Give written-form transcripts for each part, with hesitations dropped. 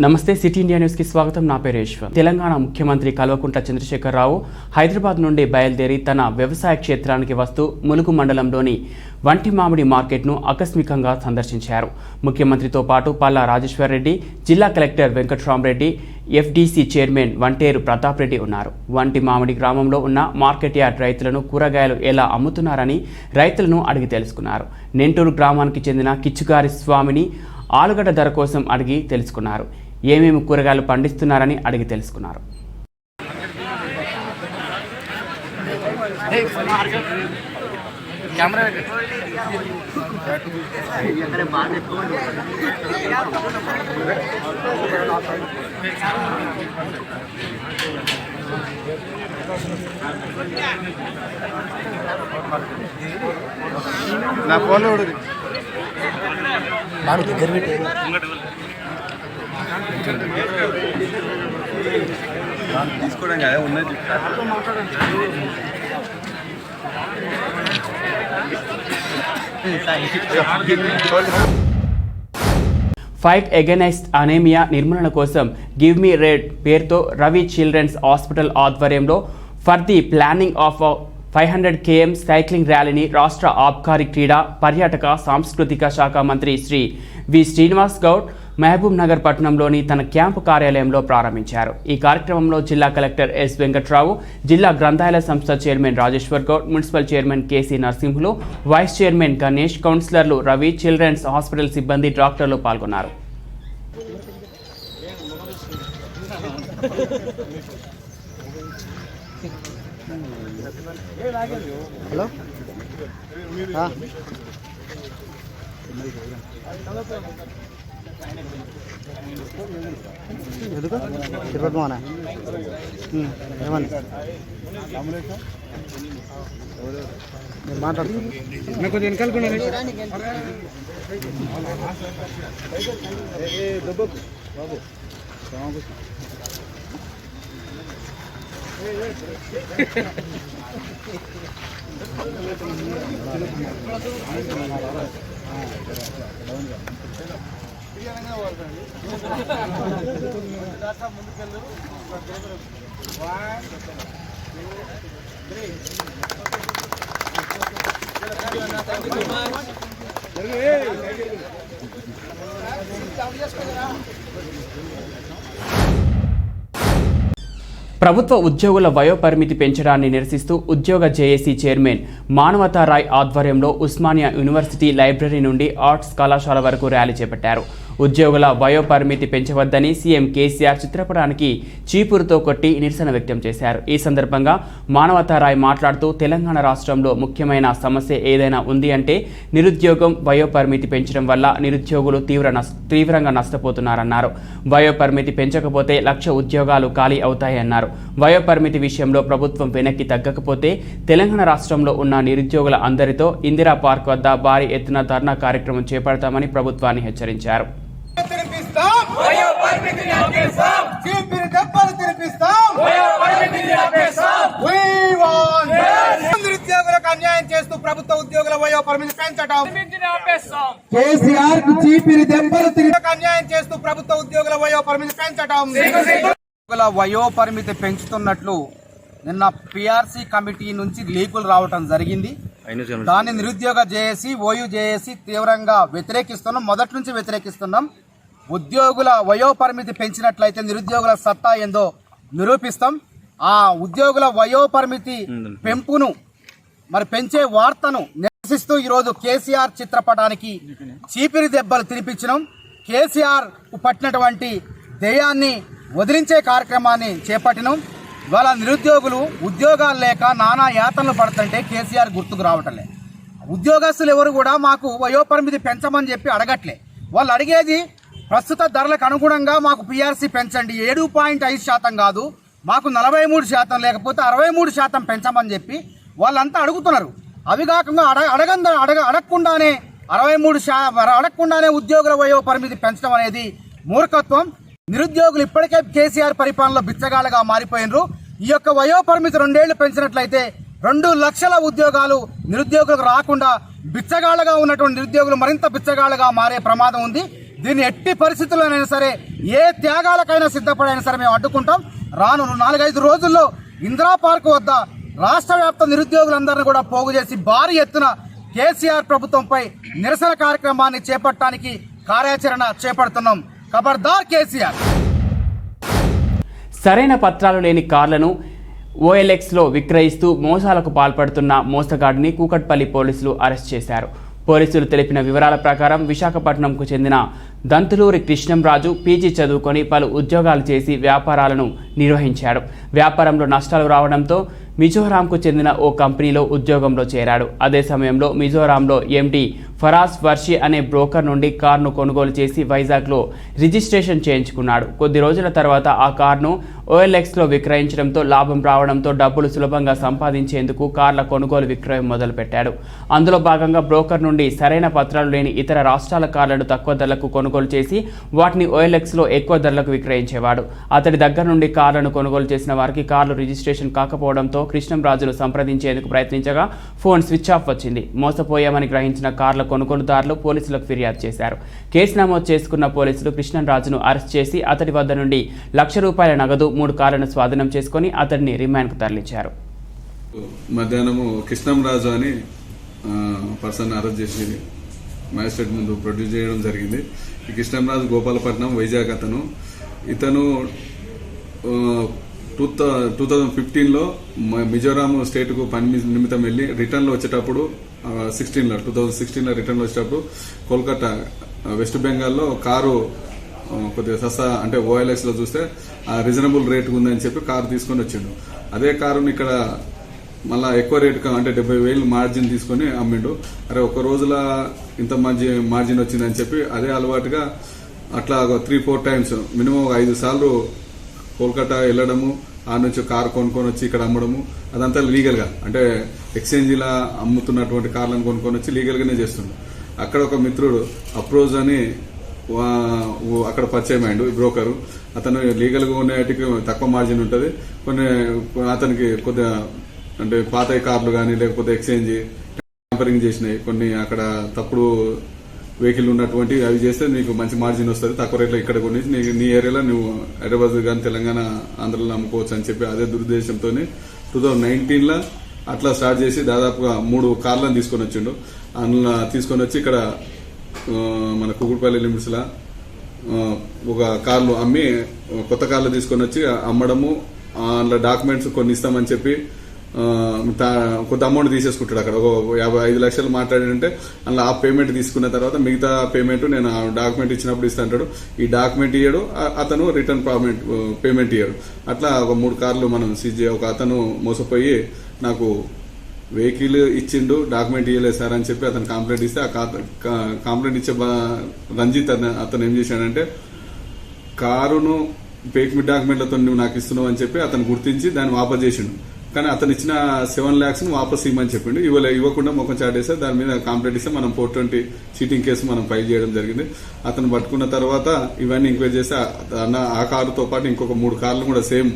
నమస్తే సిటీండియా న్యూస్ కి స్వాగతం. నా పేరు యశ్వంత్. తెలంగాణ ముఖ్యమంత్రి కల్వకుంట్ల చంద్రశేఖరరావు హైదరాబాద్ నుండి బయలుదేరి తన వ్యవసాయ క్షేత్రానికి వస్తూ ములుగు మండలంలోని వంటి మామిడి మార్కెట్ను ఆకస్మికంగా సందర్శించారు. ముఖ్యమంత్రితో పాటు పల్లా రాజేశ్వర్ రెడ్డి, జిల్లా collector Venkatramareddy, FDC chairman Vanteru Pratap Reddy ఉన్నారు. వంటి మామిడి గ్రామంలో ఉన్న మార్కెట్ యార్డ్ రైతులను కూరగాయలు ఎలా అమ్ముతున్నారని రైతులను అడిగి తెలుసుకున్నారు. నెంటూరు గ్రామానికి చెందిన కిచ్చుగారి స్వామిని ఆలుగడ్డ ధర కోసం అడిగి తెలుసుకున్నారు. ఏమేమి కూరగాయలు పండిస్తున్నారని అడిగి తెలుసుకున్నారు. నా ఫోన్లో తీసుకోవడం కదా ఉన్నది. ఫైట్ అగైనెస్ట్ అనేమియా నిర్మూలన కోసం గివ్ మీ రెడ్ పేరుతో రవి చిల్డ్రన్స్ హాస్పిటల్ ఆధ్వర్యంలో for the planning of 500 km cycling ర్యాలీని రాష్ట్ర ఆబ్కారీ క్రీడా పర్యాటక సాంస్కృతిక శాఖ మంత్రి శ్రీ వి శ్రీనివాస్ గౌడ్ మహబూబ్ నగర్ పట్టణంలోని తన క్యాంపు కార్యాలయంలో ప్రారంభించారు. ఈ కార్యక్రమంలో జిల్లా కలెక్టర్ ఎస్ వెంకట్రావు, జిల్లా గ్రంథాలయ సంస్థ chairman Rajeshwar Goud, municipal chairman KC Narasimhulu, vice chairman Ganesh, కౌన్సిలర్లు రవి, చిల్డ్రన్స్ హాస్పిటల్ సిబ్బంది, డాక్టర్లు పాల్గొన్నారు. హలో ఎందుకు తిరుపతి మోనా ఏమని మీరు మాట్లాడుతున్నారు కొంచెం వెనకాలకున్నాను. బాబు ప్రభుత్వ ఉద్యోగుల వయోపరిమితి పెంచడాన్ని నిరసిస్తూ ఉద్యోగ జేఏసీ చైర్మన్ మానవతా రాయ్ ఆధ్వర్యంలో ఉస్మానియా యూనివర్సిటీ లైబ్రరీ నుండి ఆర్ట్స్ కళాశాల వరకు ర్యాలీ చేపట్టారు. ఉద్యోగుల వయోపరిమితి పెంచవద్దని సీఎం కేసీఆర్ చిత్రపటానికి చీపురుతో కొట్టి నిరసన వ్యక్తం చేశారు. ఈ సందర్భంగా మానవతా రాయ్ మాట్లాడుతూ తెలంగాణ రాష్ట్రంలో ముఖ్యమైన సమస్య ఏదైనా ఉంది అంటే నిరుద్యోగం. వయోపరిమితి పెంచడం వల్ల నిరుద్యోగులు తీవ్రంగా నష్టపోతున్నారన్నారు. వయోపరిమితి పెంచకపోతే 1,00,000 ఉద్యోగాలు ఖాళీ అవుతాయన్నారు. వయోపరిమితి విషయంలో ప్రభుత్వం వెనక్కి తగ్గకపోతే తెలంగాణ రాష్ట్రంలో ఉన్న నిరుద్యోగుల అందరితో ఇందిరా పార్క్ వద్ద భారీ ఎత్తున ధర్నా కార్యక్రమం చేపడతామని ప్రభుత్వాన్ని హెచ్చరించారు. నిరుద్యోగులకు అన్యాయం చేస్తూ ప్రభుత్వ ఉద్యోగుల వయోపరిమితి పెంచడం, కేసీఆర్ కు చీపిరి దెబ్బలు అన్యాయం చేస్తూ ప్రభుత్వ ఉద్యోగుల వయోపరిమితి పెంచడం, వయోపరిమితి పెంచుతున్నట్లు నిన్న పిఆర్సీ కమిటీ నుంచి లీకులు రావటం జరిగింది. దాన్ని నిరుద్యోగ జేఏసీ, ఓయూ జేఏసీ తీవ్రంగా వ్యతిరేకిస్తున్నాం. మొదటి నుంచి వ్యతిరేకిస్తున్నాం. ఉద్యోగుల వయోపరిమితి పెంచినట్లయితే నిరుద్యోగుల సత్తా ఏందో నిరూపిస్తాం. ఆ ఉద్యోగుల వయోపరిమితి పెంపును పెంచే వార్తను నిరసిస్తూ ఈరోజు కేసీఆర్ చిత్రపటానికి చీపిరి దెబ్బలు తినిపించడం, కేసీఆర్ పట్టినటువంటి దెయ్యాన్ని వదిలించే కార్యక్రమాన్ని చేపట్టినాం. ఇవాళ నిరుద్యోగులు ఉద్యోగాలు లేక నానా యాతనలు పడుతుంటే కేసీఆర్ గుర్తుకు రావటంలే. ఉద్యోగస్తులు ఎవరు కూడా మాకు వయోపరిమితి పెంచమని చెప్పి అడగట్లే. వాళ్ళు అడిగేది ప్రస్తుత ధరలకు అనుగుణంగా మాకు పీఆర్సీ పెంచండి, 7.5% కాదు, మాకు 43% లేకపోతే 63% పెంచమని చెప్పి వాళ్ళంతా అడుగుతున్నారు. అవి కాకుండా అడగకుండానే 63% అడగకుండానే ఉద్యోగుల వయోపరిమితి పెంచడం అనేది మూర్ఖత్వం. నిరుద్యోగులు ఇప్పటికే కేసీఆర్ పరిపాలనలో బిచ్చగాళ్ళగా మారిపోయినరు. ఈ యొక్క వయోపరిమితి 2 ఏళ్లు పెంచినట్లయితే 2 లక్షల ఉద్యోగాలు నిరుద్యోగులకు రాకుండా బిచ్చగాళ్ళగా ఉన్నటువంటి నిరుద్యోగులు మరింత బిచ్చగాళ్ళగా మారే ప్రమాదం ఉంది. దీన్ని ఎట్టి పరిస్థితుల్లోనైనా సరే ఏ త్యాగాలకైనా సిద్ధపడైనా సరే మేము అడ్డుకుంటాం. రాను 4-5 రోజుల్లో ఇందిరా పార్క్ వద్ద రాష్ట్ర వ్యాప్త నిరుద్యోగులందరినీ కూడా పోగు చేసి భారీ ఎత్తున కేసీఆర్ ప్రభుత్వంపై నిరసన కార్యక్రమాన్ని చేపట్టడానికి కార్యాచరణ చేపడుతున్నాం. ఖబర్దార్ కేసీఆర్. సరైన పత్రాలు లేని కార్లను ఓఎల్ఎక్స్లో విక్రయిస్తూ మోసాలకు పాల్పడుతున్న మోసగాడిని కూకట్పల్లి పోలీసులు అరెస్ట్ చేశారు. పోలీసులు తెలిపిన వివరాల ప్రకారం విశాఖపట్నంకు చెందిన దంతులూరి కృష్ణంరాజు పీజీ చదువుకొని పలు ఉద్యోగాలు చేసి వ్యాపారాలను నిర్వహించాడు. వ్యాపారంలో నష్టాలు రావడంతో మిజోరాంకు చెందిన ఓ కంపెనీలో ఉద్యోగంలో చేరాడు. అదే సమయంలో మిజోరాంలో ఎండి ఫరాజ్ వర్షి అనే బ్రోకర్ నుండి కారును కొనుగోలు చేసి వైజాగ్లో రిజిస్ట్రేషన్ చేయించుకున్నాడు. కొద్ది రోజుల తర్వాత ఆ కారును ఓఎల్ఎక్స్లో విక్రయించడంతో లాభం రావడంతో డబ్బులు సులభంగా సంపాదించేందుకు కార్ల కొనుగోలు విక్రయం మొదలుపెట్టాడు. అందులో భాగంగా బ్రోకర్ నుండి సరైన పత్రాలు లేని ఇతర రాష్ట్రాల కార్లను తక్కువ ధరలకు కొనుగోలు చేసి వాటిని ఓఎల్ఎక్స్లో ఎక్కువ ధరలకు విక్రయించేవాడు. అతడి దగ్గర నుండి కార్లను కొనుగోలు చేసిన వారికి కార్లు రిజిస్ట్రేషన్ కాకపోవడంతో కృష్ణంరాజును సంప్రదించేందుకు ప్రయత్నించగా ఫోన్ స్విచ్ ఆఫ్ వచ్చింది. మోసపోయామని గ్రహించిన కార్ల కొనుగోలుదారులు పోలీసులకు ఫిర్యాదు చేశారు. కేసు నమోదు చేసుకున్న పోలీసులు కృష్ణంరాజును అరెస్ట్ చేసి అతడి వద్ద నుండి ₹1,00,000 నగదు 3 కార్లను స్వాధీనం చేసుకుని అతడిని రిమాండ్కు తరలించారు. మధ్యాహ్నము కృష్ణంరాజు అని పర్సన్ అరెస్ట్ చేసి మ్యాజిస్ట్రేట్ ముందు ప్రొడ్యూస్ చేయడం జరిగింది. ఈ కృష్ణంరాజు గోపాలపట్నం వైజాగ్ అతను. ఇతను 2015లో మిజోరాం స్టేట్కు పని నిమిత్తం వెళ్ళి రిటర్న్లో వచ్చేటప్పుడు 2016లో రిటర్న్లో వచ్చేటప్పుడు కోల్కతా వెస్ట్ బెంగాల్లో కారు కొద్దిగా సస్తా అంటే ఓఎల్ఎక్స్లో చూస్తే రీజనబుల్ రేట్ ఉందని చెప్పి కారు తీసుకొని వచ్చిండు. అదే కారుని ఇక్కడ మళ్ళీ ఎక్కువ రేటు అంటే 70,000 మార్జిన్ తీసుకొని అమ్మిండు. అరే ఒక్క రోజుల ఇంత మంచి మార్జిన్ వచ్చిందని చెప్పి అదే అలవాటుగా అట్లా 3-4 టైమ్స్ మినిమం 5 సార్లు కోల్కతా వెళ్ళడము, ఆ నుంచి కారు కొనుక్కొని వచ్చి ఇక్కడ అమ్మడము, అదంతా లీగల్గా అంటే ఎక్స్చేంజ్లా అమ్ముతున్నటువంటి కార్లను కొనుక్కొని వచ్చి లీగల్గానే చేస్తుండు. అక్కడ ఒక మిత్రుడు అప్రోజ్ అని అక్కడ పరిచయం అయ్యాడు బ్రోకరు. అతను లీగల్గా ఉండేటికి తక్కువ మార్జిన్ ఉంటుంది. కొన్ని అతనికి కొద్దిగా అంటే పాత కార్లు కానీ లేకపోతే ఎక్స్చేంజ్ ట్యాంపరింగ్ చేసినాయి కొన్ని అక్కడ తప్పుడు వెహికల్ ఉన్నటువంటి అవి చేస్తే నీకు మంచి మార్జిన్ వస్తుంది, తక్కువ రేట్లో ఇక్కడ కొని నీ ఏరియాలో నువ్వు హైదరాబాద్ కానీ తెలంగాణ ఆంధ్రలో అమ్ముకోవచ్చు అని చెప్పి అదే దురుద్దేశంతో 2019లో అట్లా స్టార్ట్ చేసి దాదాపుగా 3 కార్లను తీసుకొని వచ్చిండు. అందులో తీసుకొని వచ్చి ఇక్కడ మన కుకుట్పల్లి లిమిట్స్లో ఒక కార్లు అమ్మి కొత్త కార్లు తీసుకొని వచ్చి అమ్మడము, అందులో డాక్యుమెంట్స్ కొన్ని ఇస్తామని చెప్పి కొంత అమౌంట్ తీసేసుకుంటాడు. అక్కడ ఒక 55 లక్షలు మాట్లాడాడంటే అందులో ఆ పేమెంట్ తీసుకున్న తర్వాత మిగతా పేమెంట్ నేను ఆ డాక్యుమెంట్ ఇచ్చినప్పుడు ఇస్తా అంటాడు. ఈ డాక్యుమెంట్ ఇయ్యడు, అతను రిటర్న్ పేమెంట్ ఇయ్యడు. అట్లా ఒక 3 కార్లు మనం సీజ్ ఒక అతను మోసపోయి నాకు వెహికల్ ఇచ్చిండు డాక్యుమెంట్ ఇవ్వలేదు సార్ అని చెప్పి అతను కంప్లైంట్ ఇస్తే ఆ కంప్లైంట్ ఇచ్చే రంజిత్ అతను ఏం చేశాడంటే కారును పేమెంట్ డాక్యుమెంట్లతో నువ్వు నాకు ఇస్తున్నావు అని చెప్పి అతను గుర్తించి దాన్ని వాపస్ చేసిండు. కానీ అతను ఇచ్చిన 7 lakhs వాపస్ ఇవ్వమని చెప్పిండు. ఇవ్వకుండా ముఖం చాటేస్తే దాని మీద కంప్లైంట్ ఇస్తే మనం 420 చీటింగ్ కేసు మనం ఫైల్ చేయడం జరిగింది. అతను పట్టుకున్న తర్వాత ఇవన్నీ ఎంక్వైరీ చేస్తే ఆ కారుతో పాటు ఇంకొక 3 కార్లు కూడా సేమ్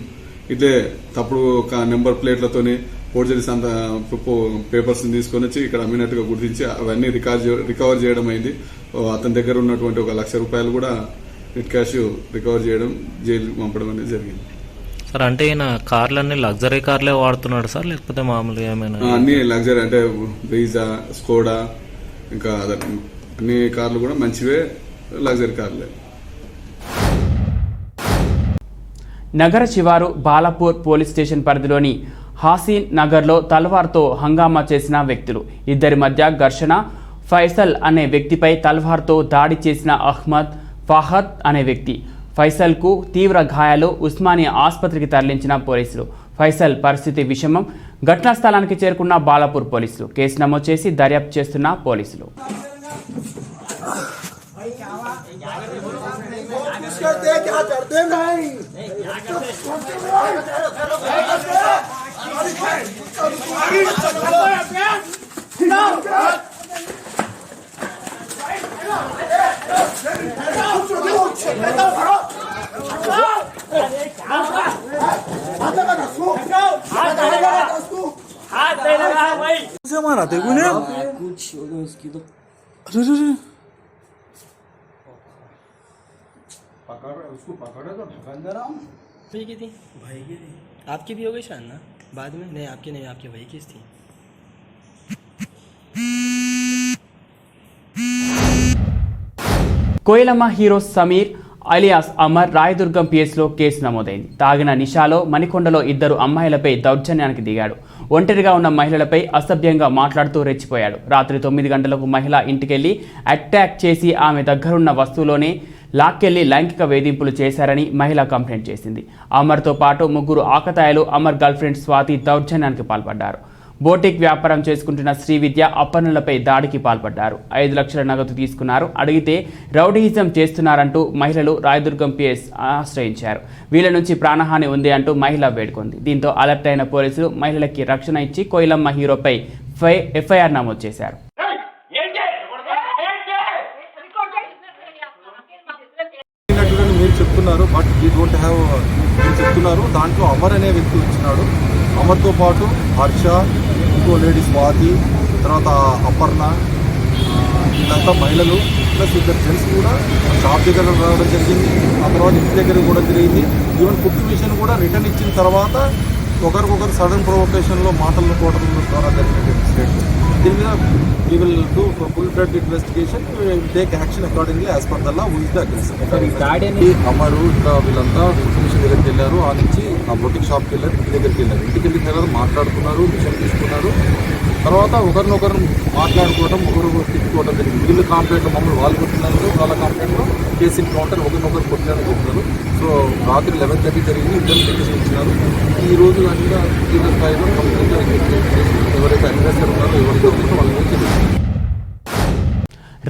ఇట్లే తప్పుడు నెంబర్ ప్లేట్లతోని ఫోర్జరీస్ అంత పేపర్స్ తీసుకొని వచ్చి ఇక్కడ అమ్మినట్టుగా గుర్తించి అవన్నీ రికవర్ చేయడం అయింది. అతని దగ్గర ఉన్నటువంటి ఒక ₹1,00,000 కూడా నెట్ క్యాష్ రికవర్ చేయడం, జైలు పంపడం అనేది జరిగింది. సార్ అంటే ఈయన కార్లన్నీ లగ్జరీ కార్లే వాడుతున్నాడు సార్, లేకపోతే మామూలుగా ఏమైనా? అన్ని లగ్జరీ అంటే బ్రీజా, స్కోడా, ఇంకా అన్ని కార్లు కూడా మంచివే, లగ్జరీ కార్లే. నగర శివారు బాలాపూర్ పోలీస్ స్టేషన్ పరిధిలోని హాసీన్ నగర్లో తల్వార్తో హంగామా చేసిన వ్యక్తులు. ఇద్దరి మధ్య ఘర్షణ. ఫైసల్ అనే వ్యక్తిపై తల్వార్తో దాడి చేసిన అహ్మద్ ఫహద్ అనే వ్యక్తి. ఫైసల్కు తీవ్ర గాయాలు. ఉస్మానియా ఆసుపత్రికి తరలించిన పోలీసులు. ఫైసల్ పరిస్థితి విషమం. ఘటనా స్థలానికి చేరుకున్న బాలాపూర్ పోలీసులు కేసు నమోదు చేసి దర్యాప్తు చేస్తున్న పోలీసులు. मारा तेरे ने कुछ अरे उसको पकड़ो तो ढक्कन जरा भाई की थी आपकी भी हो गई शायद ना बाद में नहीं आपकी नहीं आपकी वही किस थी కోయిలమ్మ హీరో సమీర్ అలియాస్ అమర్ రాయదుర్గం పిఎస్లో కేసు నమోదైంది. తాగిన నిషాలో మణికొండలో ఇద్దరు అమ్మాయిలపై దౌర్జన్యానికి దిగాడు. ఒంటరిగా ఉన్న మహిళలపై అసభ్యంగా మాట్లాడుతూ రెచ్చిపోయాడు. రాత్రి 9 గంటలకు మహిళ ఇంటికెళ్లి అటాక్ చేసి ఆమె దగ్గరున్న వస్తువులోనే లాక్కెళ్లి లైంగిక వేధింపులు చేశారని మహిళ కంప్లైంట్ చేసింది. అమర్తో పాటు 3 ఆకతాయిలు అమర్ గర్ల్ఫ్రెండ్ స్వాతి దౌర్జన్యానికి పాల్పడ్డారు. బోటిక్ వ్యాపారం చేసుకుంటున్న శ్రీవిద్య అప్పన్నులపై దాడికి పాల్పడ్డారు. 5 లక్షల నగదు తీసుకున్నారు. అడిగితే రౌడీయిజం చేస్తున్నారంటూ మహిళలు రాయదుర్గం పిఎస్ ఆశ్రయించారు. వీళ్ళ నుంచి ప్రాణహాని ఉంది అంటూ మహిళ వేడుకుంది. దీంతో అలర్ట్ అయిన పోలీసులు మహిళలకి రక్షణ ఇచ్చి కోయిలమ్మ హీరోపై ఎఫ్ఐఆర్ నమోదు చేశారు. మీరు చెప్తున్నారు బట్ వీ డోంట్ హ్యావ్ మీరు చెప్తున్నారు. దాంట్లో అమర్ అనే వ్యక్తి వచ్చినాడు. అమర్తో పాటు హర్ష, ఇంకో లేడీ స్వాతి, తర్వాత అపర్ణ, వీళ్ళంతా మహిళలు ప్లస్ 2 జెంట్స్ కూడా షాప్ దగ్గర రావడం జరిగింది. ఆ తర్వాత ఇంటి దగ్గర కూడా జరిగింది. ఈవెన్ కుక్ మిషన్ కూడా రిటర్న్ ఇచ్చిన తర్వాత ఒకరికొకరు సడన్ ప్రొవొకేషన్లో మాటలను కోవడం ద్వారా జరిగిన స్టేట్. దీని మీద we will do full blood investigation, take action accordingly as per the law who is the aggressor. Amar ఇంకా వీళ్ళంతా కుక్ మిషన్ దగ్గరికి వెళ్ళారు. ఆ నుంచి ఆ బొటిక్ షాప్కి వెళ్ళారు, ఇంటి దగ్గరికి వెళ్ళారు. ఇంటికి వెళ్ళిన తర్వాత మాట్లాడుకున్నారు, మిషన్ తీసుకున్నారు. తర్వాత ఒకరినొకరు మాట్లాడుకోవడం, ఒకరు తిట్టుకోవడం జరిగింది. వీళ్ళు కాంప్లైంట్లో మమ్మల్ని వాళ్ళు కొట్టినారు, వాళ్ళ కాంప్లైంట్లో కేసు ఎన్కౌంటర్ ఒకరినొకరు కొట్టినారని చెప్తున్నారు. సో రాత్రి 11:30 జరిగింది. ఇద్దరు కేసు ఇచ్చినారు. ఈ రోజు అన్ని తీవ్ర స్థాయిలో కంప్లీట్గా ఎవరైతే అగ్రెసర్ ఉన్నారో ఎవరైతే ఉన్నారో వాళ్ళ నుంచి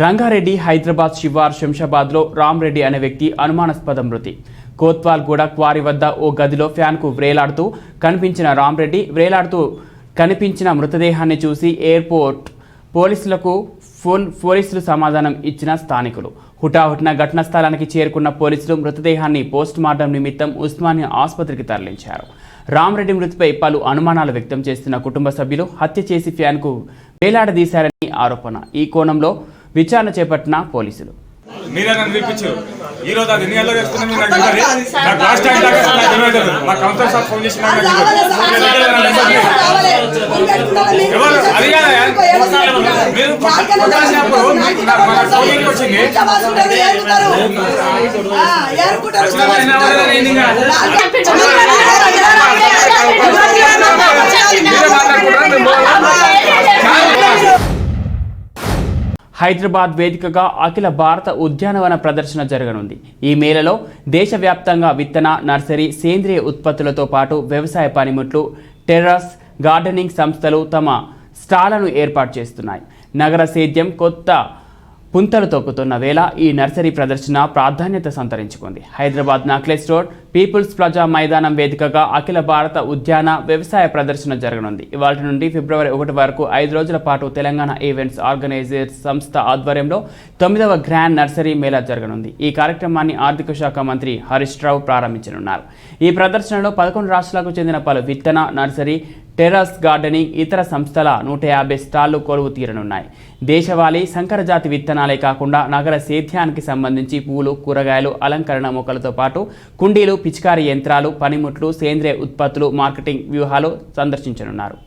రంగారెడ్డి హైదరాబాద్ శివార్ శంషాబాద్లో రామ్రెడ్డి అనే వ్యక్తి అనుమానాస్పద మృతి. కోత్వాల్గూడ క్వారీ వద్ద ఓ గదిలో ఫ్యాన్కు వ్రేలాడుతూ కనిపించిన రామ్రెడ్డి వ్రేలాడుతూ కనిపించిన మృతదేహాన్ని చూసి ఎయిర్పోర్ట్ పోలీసులు సమాధానం ఇచ్చిన స్థానికులు. హుటాహుటిన ఘటనా స్థలానికి చేరుకున్న పోలీసులు మృతదేహాన్ని పోస్టుమార్టం నిమిత్తం ఉస్మానియా ఆసుపత్రికి తరలించారు. రామ్రెడ్డి మృతిపై పలు అనుమానాలు వ్యక్తం చేస్తున్న కుటుంబ సభ్యులు హత్య చేసి ఫ్యాన్కు వేలాడదీశారని ఆరోపణ. ఈ కోణంలో విచారణ చేపట్టిన పోలీసులు. మీరే నన్ను పిలిపించారు. ఈ రోజు అది ఎన్ని గంటలకు చేస్తున్నా మీరు నాకు తెలియదు. నాకు లాస్ట్ టైం దాకా నాకు తెలియదు. మా కౌన్సిలర్ సార్ ఫోన్ చేసి నాకు తెలియదు. ఎవరు అది కాదా మీరు కొట్టాల్సినప్పుడు మన ఫోన్ వచ్చింది. హైదరాబాద్ వేదికగా అఖిల భారత ఉద్యానవన ప్రదర్శన జరగనుంది. ఈ మేళలో దేశవ్యాప్తంగా విత్తన, నర్సరీ, సేంద్రియ ఉత్పత్తులతో పాటు వ్యవసాయ పనిముట్లు, టెర్రస్ గార్డెనింగ్ సంస్థలు తమ స్టాళ్లను ఏర్పాటు చేస్తున్నాయి. నగర సేద్యం కొత్త పుంతలు తొక్కుతున్న వేళ ఈ నర్సరీ ప్రదర్శన ప్రాధాన్యత సంతరించుకుంది. Hyderabad necklace road people's plaza మైదానం వేదికగా అఖిల భారత ఉద్యాన వ్యవసాయ ప్రదర్శన జరగనుంది. ఇవాళ నుండి ఫిబ్రవరి 1 వరకు 5 రోజుల పాటు తెలంగాణ ఈవెంట్స్ ఆర్గనైజర్స్ సంస్థ ఆధ్వర్యంలో 9వ గ్రాండ్ నర్సరీ మేళా జరగనుంది. ఈ కార్యక్రమాన్ని ఆర్థిక శాఖ మంత్రి హరీష్ రావు ప్రారంభించనున్నారు. ఈ ప్రదర్శనలో 11 రాష్ట్రాలకు చెందిన పలు విత్తన, నర్సరీ, టెర్రస్ గార్డెనింగ్ ఇతర సంస్థల 150 స్టాళ్లు కొలువు తీరనున్నాయి. దేశవాళీ, సంకరజాతి విత్తనాలే కాకుండా నగర సేద్యానికి సంబంధించి పూలు, కూరగాయలు, అలంకరణ మొక్కలతో పాటు కుండీలు, పిచికారీ యంత్రాలు, పనిముట్లు, సేంద్రియ ఉత్పత్తులు, మార్కెటింగ్ వ్యూహాలు సందర్శించనున్నారు.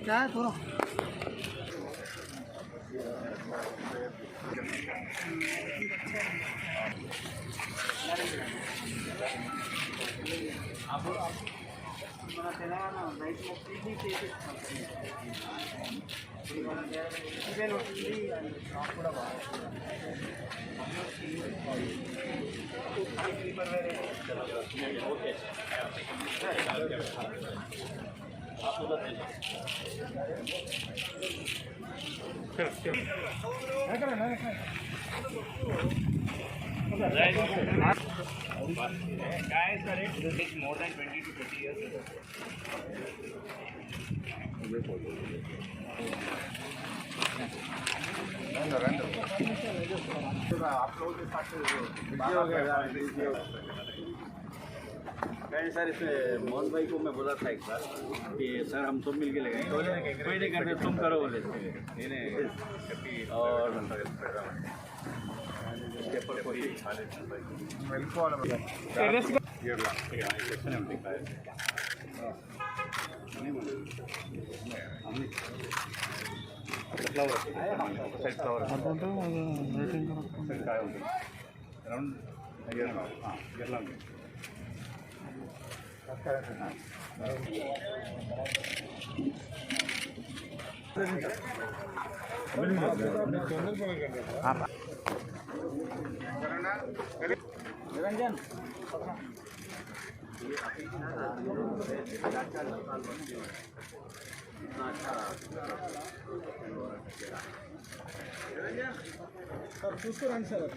क्या है थोड़ा Guys, the rate will take more than 20 to 30 years. Sir इसमें मोहन भाई को मैं बोला था एक बार कि सर हम सब मिल के लगाएंगे कोई नहीं करते तुम करो बोले और निरंजन सर చూసుకోండి సార్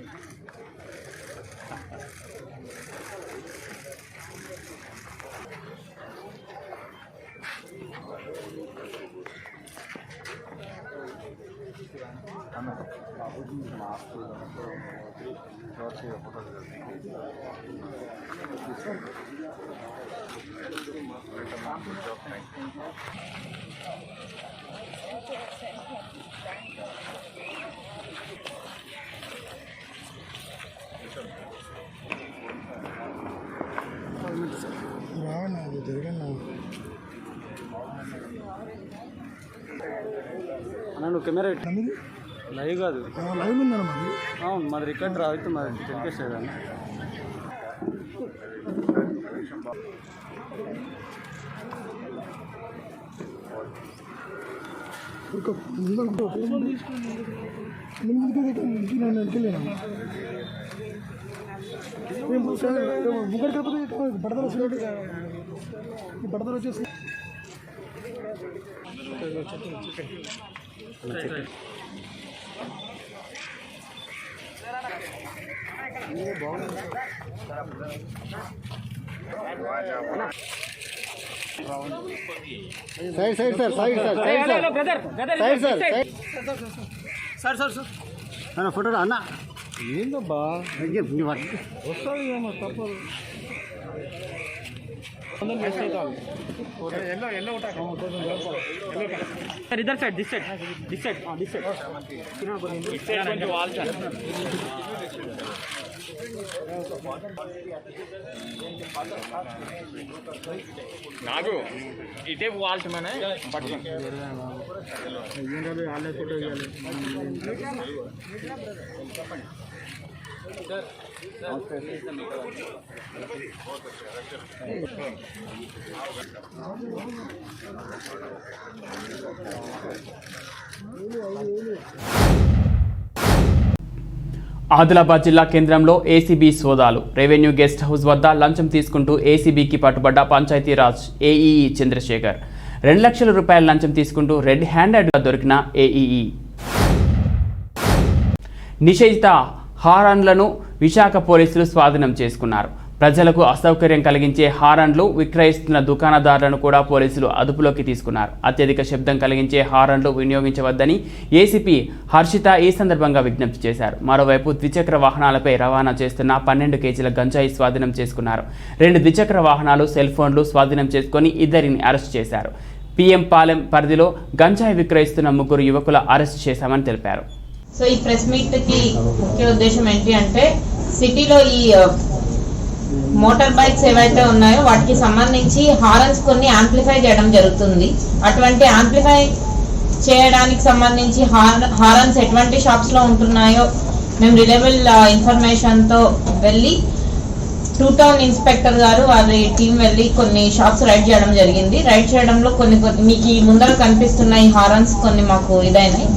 అన్న కెమెరా లైవ్ కాదు లైవ్ ఉందన్న అవును మాది రికార్డ్ రాయితే మాది టెలికాస్ట్ అయ్యాను పడతలు వచ్చేసి side side sir side sir side sir side sir sir sir sir అన్న ఫోటో అన్న ఏందబ్బా వస్తుంది ఏమో తప్పదు सर इधर साइड दिस साइड वाल नागू इटे वाल मैंने फोटो ఆదిలాబాద్ జిల్లా కేంద్రంలో ఏసీబీ సోదాలు. రెవెన్యూ గెస్ట్ హౌస్ వద్ద లంచం తీసుకుంటూ ఏసీబీకి పట్టుబడ్డ పంచాయతీరాజ్ ఏఈఈ చంద్రశేఖర్. 2 లక్షల రూపాయల లంచం తీసుకుంటూ రెడ్ హ్యాండెడ్గా దొరికిన ఏఈఈ. నిషేధిత హారన్లను విశాఖ పోలీసులు స్వాధీనం చేసుకున్నారు. ప్రజలకు అసౌకర్యం కలిగించే హారన్లు విక్రయిస్తున్న దుకాణదారులను కూడా పోలీసులు అదుపులోకి తీసుకున్నారు. అత్యధిక శబ్దం కలిగించే హారన్లు వినియోగించవద్దని ఏసీపీ హర్షిత ఈ సందర్భంగా విజ్ఞప్తి చేశారు. మరోవైపు ద్విచక్ర వాహనాలపై రవాణా చేస్తున్న 12 కేజీల గంజాయి స్వాధీనం చేసుకున్నారు. 2 ద్విచక్ర వాహనాలు, సెల్ ఫోన్లు స్వాధీనం చేసుకుని 2 అరెస్ట్ చేశారు. పీఎం పాలెం పరిధిలో గంజాయి విక్రయిస్తున్న 3 యువకుల అరెస్ట్ చేశామని తెలిపారు. సో ఈ ప్రెస్ మీట్ కి ముఖ్య ఉద్దేశం ఏంటి అంటే సిటీలో ఈ మోటార్ బైక్స్ ఏవైతే ఉన్నాయో వాటికి సంబంధించి హారన్స్ కొన్ని యాంప్లిఫై చేయడం జరుగుతుంది. అటువంటి యాంప్లిఫై చేయడానికి సంబంధించి హారన్స్ ఎటువంటి షాప్స్ లో ఉంటున్నాయో మేము రిలయబుల్ ఇన్ఫర్మేషన్ తో వెళ్ళి 2 టౌన్ ఇన్స్పెక్టర్ గారు వారి టీం వెళ్ళి కొన్ని షాప్స్ రైడ్ చేయడం జరిగింది. రైడ్ చేయడంలో కొన్ని మీకు ఈ ముందర కనిపిస్తున్న ఈ హారన్స్ కొన్ని మాకు ఇదైనాయి.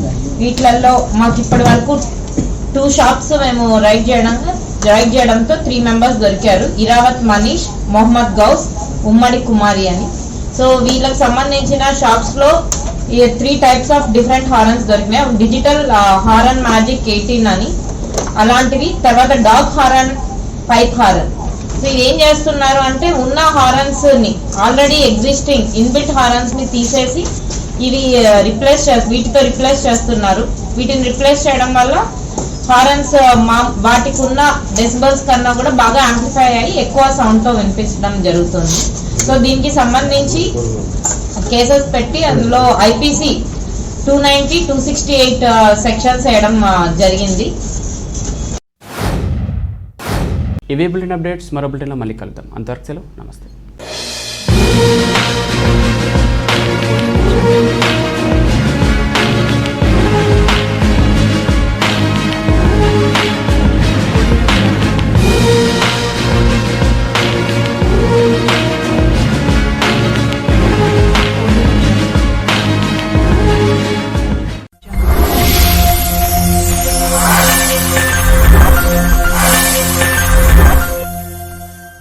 వీటిలలో మాకు ఇప్పటి వరకు 2 షాప్స్ మేము రైడ్ చేయడంతో 3 మెంబర్స్ దొరికారు. ఇరావత్ మనీష్, మొహమ్మద్ గౌస్, ఉమ్మడి కుమారి అని. సో వీళ్ళకి సంబంధించిన షాప్స్ లో 3 టైప్స్ ఆఫ్ డిఫరెంట్ హారన్స్ దొరికినాయి. డిజిటల్ హారన్ మ్యాజిక్ 18 అని అలాంటివి, తర్వాత dog horn, pipe horn. So ఇది ఏం చేస్తున్నారు అంటే ఉన్న హారన్స్ ని ఆల్రెడీ ఎగ్జిస్టింగ్ ఇన్బిల్ట్ హారన్స్ ని తీసేసి ఇవి వీటితో రిప్లేస్ చేస్తున్నారు. వీటిని రిప్లేస్ చేయడం వల్ల హారన్స్ వాటికి ఉన్న డెసిబల్స్ కన్నా కూడా బాగా యాంప్లిఫై అయ్యి ఎక్కువ సౌండ్తో వినిపించడం జరుగుతుంది. సో దీనికి సంబంధించి కేసెస్ పెట్టి అందులో ఐపీసీ 290, 268 సెక్షన్స్ వేయడం జరిగింది. ఇవే బులెటిన్ అప్డేట్స్. మరో బులెటిన్లో మళ్ళీ కలుద్దాం. అంతవరకు సెలవు. నమస్తే.